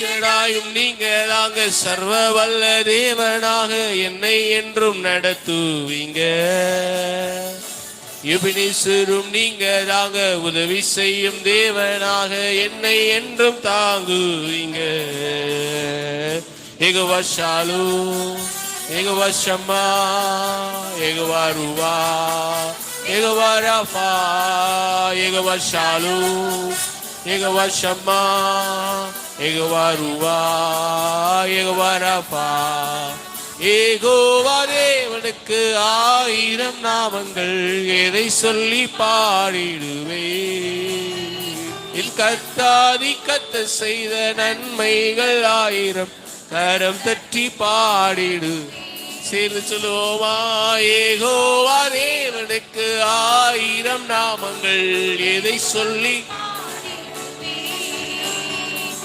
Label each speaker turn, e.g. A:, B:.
A: எல்ஷடாயும் நீங்க தாங்க, சர்வ வல்ல தேவனாக என்னை என்றும் நடத்துவீங்க. எபினிசரும் நீங்க தாங்க, உதவி செய்யும் தேவனாக என்னை என்றும் தாங்குவீங்க. யெகோவா ஷாலோம், யெகோவா ஷம்மா, யெகோவா ரூவா, யெகோவா ராஃபா, யெகோவா ஷாலோம், யெகோவா ஷம்மா, யெகோவா ரூவா, யெகோவா ராஃபா. யெகோவா தேவனுக்கு 1000 நாமங்கள், எதை சொல்லி பாடிடுவே. என் கர்த்தாதி கத்த செய்த நன்மைகள் 1000, கரம் தட்டி பாடிடு. சேர்ந்து சொல்லுவோமா? யெகோவா தேவனுக்கு 1000 நாமங்கள், எதை சொல்லி